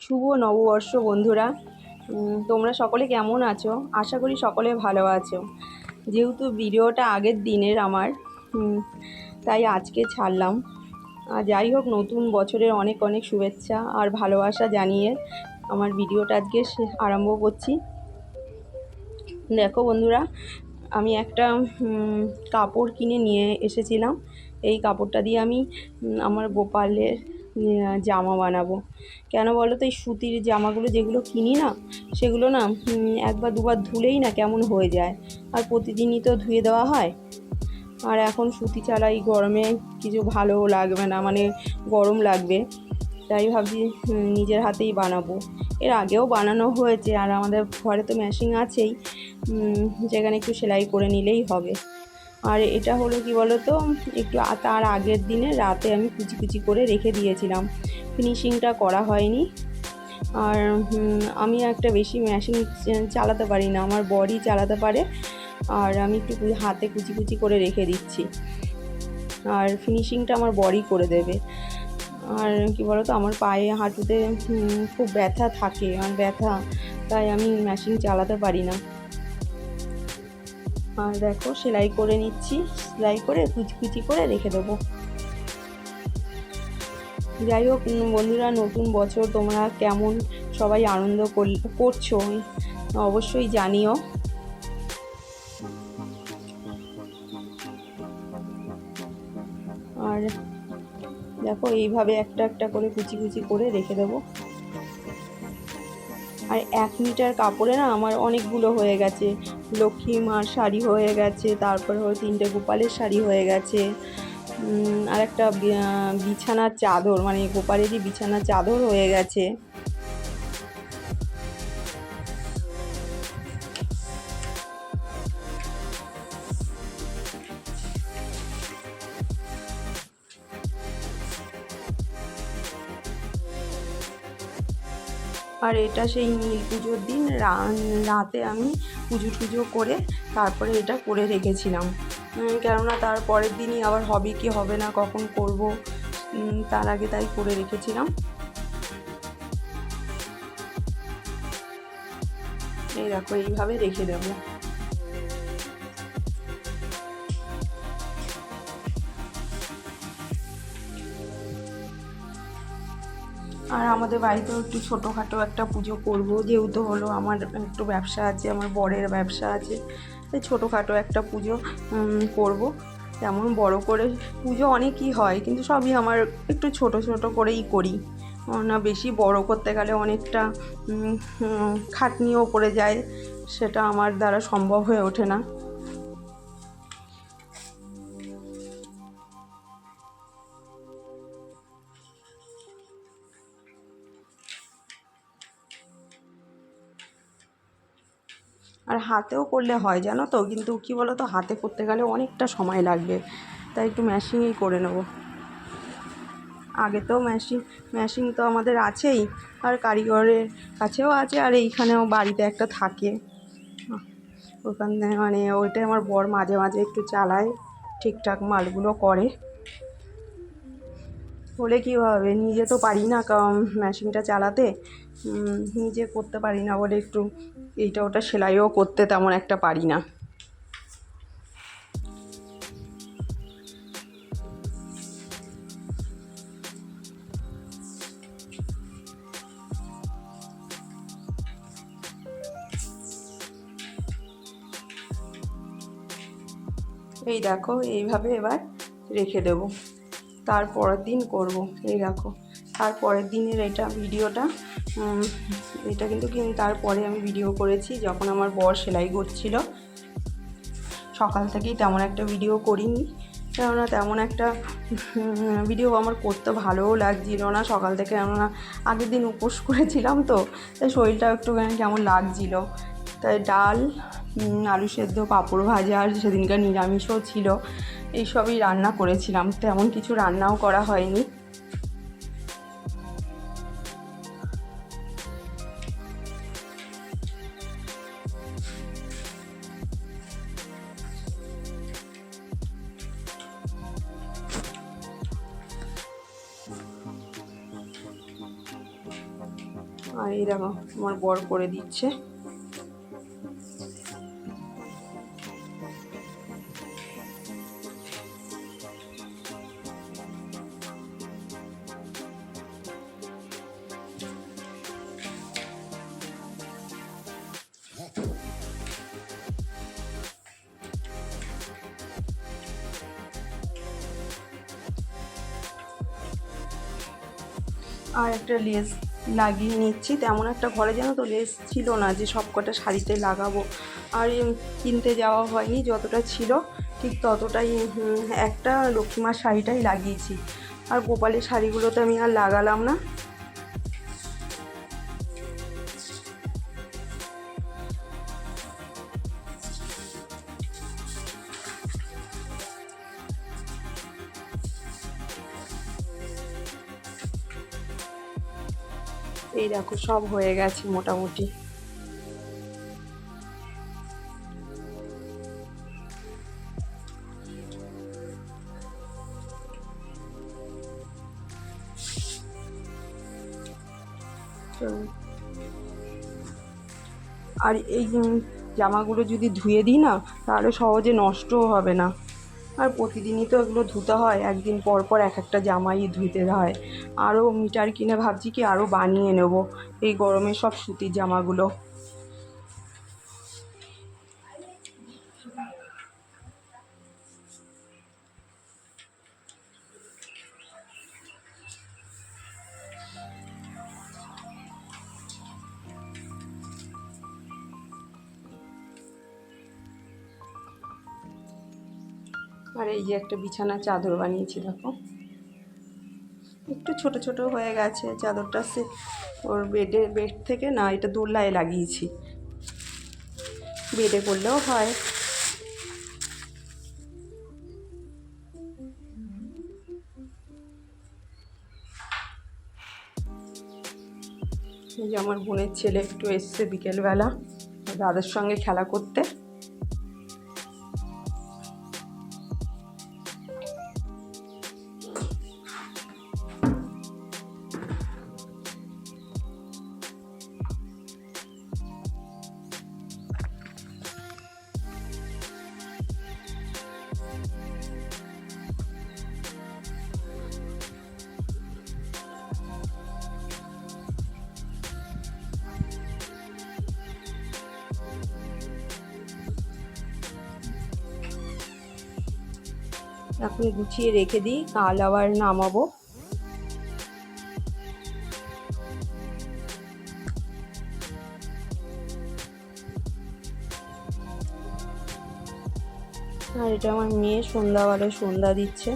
শুভ নববর্ষ বন্ধুরা। তোমরা সকলে কেমন আছো? আশা করি সকলে ভালো আছো। যেহেতু ভিডিওটা আগের দিনের আমার, তাই আজকে ছাড়লাম। যাই হোক, নতুন বছরের অনেক অনেক শুভেচ্ছা আর ভালোবাসা জানিয়ে আমার ভিডিওটা আজকে আরম্ভ করছি। দেখো বন্ধুরা, আমি একটা কাপড় কিনে নিয়ে এসেছিলাম। এই কাপড়টা দিয়ে আমি আমার গোপালের জামা বানাবো। কেন বলো তো, এই সুতির জামাগুলো যেগুলো কিনি না, সেগুলো না একবার দুবার ধুলেই না কেমন হয়ে যায়, আর প্রতিদিনই তো ধুয়ে দেওয়া হয়। আর এখন সুতি ছাড়া এই গরমে কিছু ভালো লাগবে না, মানে গরম লাগবে। তাই ভাবছি নিজের হাতেই বানাবো। এর আগেও বানানো হয়েছে, আর আমাদের ঘরে তো মেশিন আছেই, যেখানে একটু সেলাই করে নিলেই হবে। আর এটা হলো কি বলো তো, একটু তার আগের দিনে রাতে আমি কুচি কুচি করে রেখে দিয়েছিলাম, ফিনিশিংটা করা হয়নি। আর আমি একটা বেশি মেশিন চালাতে পারি না, আমার বডি চালাতে পারে, আর আমি একটু হাতে কুচি কুচি করে রেখে দিচ্ছি, আর ফিনিশিংটা আমার বডি করে দেবে। আর কি বলো তো, আমার পায়ে হাঁটুতে খুব ব্যথা থাকে, আর ব্যথা, তাই আমি মেশিন চালাতে পারি না। আর দেখো, সেলাই করে নিচ্ছি, সেলাই করে কুচি কুচি করে রেখে দেবো। যাই হোক বন্ধুরা, নতুন বছর তোমরা কেমন সবাই আনন্দ করছো অবশ্যই জানিও। আর দেখো, এইভাবে একটা একটা করে কুচি কুচি করে রেখে দেবো। আর 1 মিটার কাপড়ে না আমার অনেকগুলো হয়ে গেছে। লক্ষ্মী মার শাড়ি হয়ে গেছে, তারপরে 3টে গোপালের শাড়ি হয়ে গেছে, আর একটা বিছানার চাদর, মানে গোপালেরই বিছানার চাদর হয়ে গেছে। আর এটা সেই নীল পুজোর দিন রাতে আমি পুজো করে তারপরে এটা করে রেখেছিলাম, কেননা তার পরের দিনই আবার হবে কি হবে না, কখন করব, তার আগে তাই করে রেখেছিলাম। এই দেখো, এইভাবে রেখে দেবো। আর আমাদের বাড়িতেও একটু ছোটোখাটো একটা পুজো করব, যেহেতু হলো আমার একটু ব্যবসা আছে, আমার বরের ব্যবসা আছে, তাই ছোটোখাটো একটা পুজো করব। তেমন বড় করে পুজো অনেকই হয়, কিন্তু সবই আমার একটু ছোট ছোট করেই করি না। বেশি বড় করতে গেলে অনেকটা খাটনিও পড়ে যায়, সেটা আমার দ্বারা সম্ভব হয়ে ওঠে না। আর হাতেও করলে হয় জানো তো, কিন্তু কী বলো তো, হাতে করতে গেলে অনেকটা সময় লাগবে, তাই একটু মেশিনেই করে নেব। আগে তো মেশিন তো আমাদের আছেই, আর কারিগরের কাছেও আছে, আর এইখানেও বাড়িতে একটা থাকে, ওখানে মানে ওইটাই আমার বর মাঝে মাঝে একটু চালায়, ঠিকঠাক মালগুলো করে। হলে কী হবে, নিজে তো পারি না মেশিনটা চালাতে, নিজে করতে পারি না বলে একটু এইটা ওটা সেলাইও করতে তেমন একটা পারি না। এই দেখো, এইভাবে এবার রেখে দেব, তারপরের দিন করব। এই দেখো, তারপরের দিনের এটা ভিডিওটা, এটা কিন্তু তারপরে আমি ভিডিও করেছি, যখন আমার বর সেলাই করছিল। সকাল থেকেই তেমন একটা ভিডিও করিনি, কেননা তেমন একটা ভিডিও আমার করতে ভালোও লাগছিল না সকাল থেকে, কেননা আগের দিন উপোস করেছিলাম, তো তাই শরীরটা একটু কেমন লাগছিল। তাই ডাল, আলু সেদ্ধ, পাঁপড় ভাজা, আর সেদিনকার নিরামিষও ছিল, এইসবই রান্না করেছিলাম, তেমন কিছু রান্নাও করা হয়নি। আর এই দেখো আমার বর করে দিচ্ছে। আর একটা লেস লাগিয়ে নিচ্ছি। তেমন একটা ঘরে যেন তো লেস ছিল না যে সব কটা শাড়িতে লাগাবো, আর কিনতে যাওয়া হয়নি। যতটা ছিল ঠিক ততটাই একটা লক্ষ্মীমার শাড়িটাই লাগিয়েছি, আর গোপালের শাড়িগুলোতে আমি আর লাগালাম না। এই দেখো সব হয়ে গেছে মোটামুটি। আর এই জামাগুলো যদি ধুয়ে দিই না, তাহলে সহজে নষ্টও হবে না। আর প্রতিদিনই তো এগুলো ধুতে হয়, একদিন পর পর এক একটা জামাই ধুতে হয়। আরও মিটার কিনে ভাবছি কি আরও বানিয়ে নেব এই গরমে সব সুতির জামাগুলো। আর এই যে একটা বিছানার চাদর বানিয়েছি দেখো, একটু ছোট ছোট হয়ে গেছে চাদরটা। সে ওর বেড থেকে না, এটা দোলনায় লাগিয়েছি, বেডে করলেও হয়। এই যে আমার বোনের ছেলে একটু এসছে বিকেলবেলা দাদার সঙ্গে খেলা করতে। এখন গুছিয়ে রেখে দিই, কাল আবার নামাবো। আর এটা আমার মেয়ে সন্ধ্যাবেলায় সন্ধ্যা দিচ্ছে।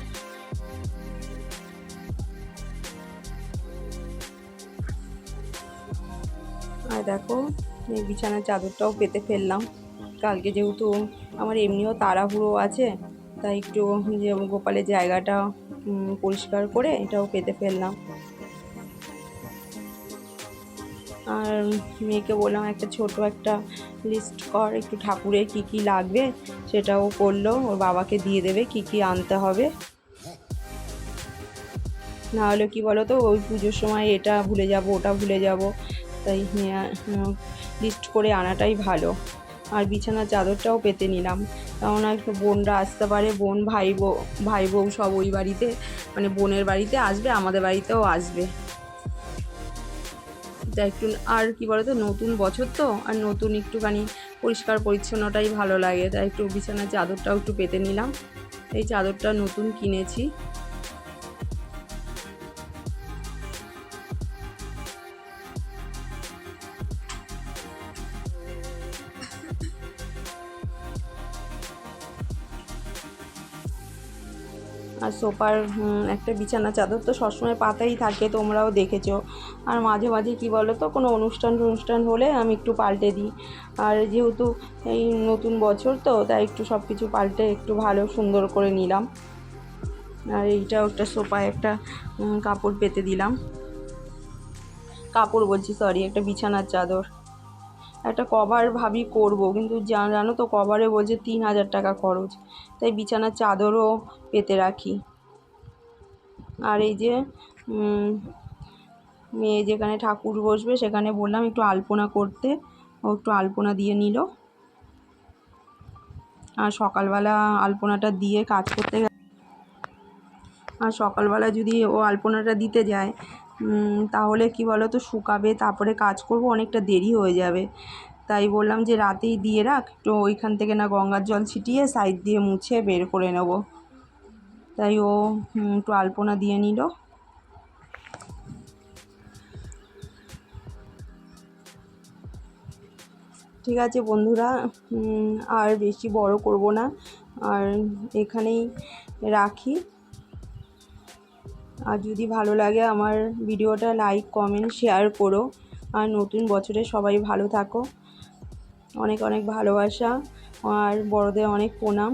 আর দেখো এই বিছানার চাদরটাও পেতে ফেললাম। কালকে যেহেতু আমার এমনিও তাড়াহুড়ো আছে, তাই একটু যে গোপালের জায়গাটা পরিষ্কার করে এটাও পেতে ফেললাম। আর মেয়েকে বললাম একটা ছোট একটা লিস্ট কর, একটু ঠাকুরের কী কী লাগবে সেটাও করলো, ওর বাবাকে দিয়ে দেবে কী কী আনতে হবে। নাহলে কি বলো তো, ওই পুজোর সময় এটা ভুলে যাব ওটা ভুলে যাব, তাই লিস্ট করে আনাটাই ভালো। আর বিছানার চাদরটাও পেতে নিলাম, কেননা একটু বোনরা আসতে পারে, বোন ভাই বউ সব ওই বাড়িতে, মানে বোনের বাড়িতে আসবে, আমাদের বাড়িতেও আসবে। তা একটু আর কি বলো তো, নতুন বছর তো, আর নতুন একটুখানি পরিষ্কার পরিচ্ছন্নটাই ভালো লাগে, তাই একটু বিছানার চাদরটাও একটু পেতে নিলাম। এই চাদরটা নতুন কিনেছি। আর সোফার একটা বিছানা চাদর তো সবসময় পাতাই থাকে, তোমরাও দেখেছো। আর মাঝে মাঝে কী বলো তো, কোনো অনুষ্ঠান হলে আমি একটু পাল্টে দিই। আর যেহেতু এই নতুন বছর তো, তাই একটু সব কিছু পাল্টে একটু ভালো সুন্দর করে নিলাম। আর এইটাও একটা সোফায় একটা কাপড় পেতে দিলাম, কাপড় বলছি সরি, একটা বিছানার চাদর। একটা কভার ভাবি করব, কিন্তু জানো তো কভারে বলছে 3,000 টাকা খরচ, তাই বিছানার চাদরও পেতে রাখি। আর এই যে মেয়ে যেখানে ঠাকুর বসবে সেখানে বললাম একটু আলপনা করতে, ও একটু আলপনা দিয়ে নিল। আর সকালবেলা আলপনাটা দিয়ে কাজ করতে আর সকালবেলা যদি ও আলপনাটা দিতে যায় তাহলে কি বলো তো শুকাবে, তারপরে কাজ করব, অনেকটা দেরি হয়ে যাবে। তাই বললাম যে রাতেই দিয়ে রাখ, একটু ওইখান থেকে না গঙ্গার জল ছিটিয়ে সাইড দিয়ে মুছে বের করে নেব। তাই ও একটু আলপনা দিয়ে নিল। ঠিক আছে বন্ধুরা, আর বেশি বড় করব না, আর এখানেই রাখি। আর যদি ভালো লাগে আমার ভিডিওটা লাইক কমেন্ট শেয়ার করো। আর নতুন বছরে সবাই ভালো থাকো, অনেক অনেক ভালোবাসা, আর বড়দের অনেক প্রণাম।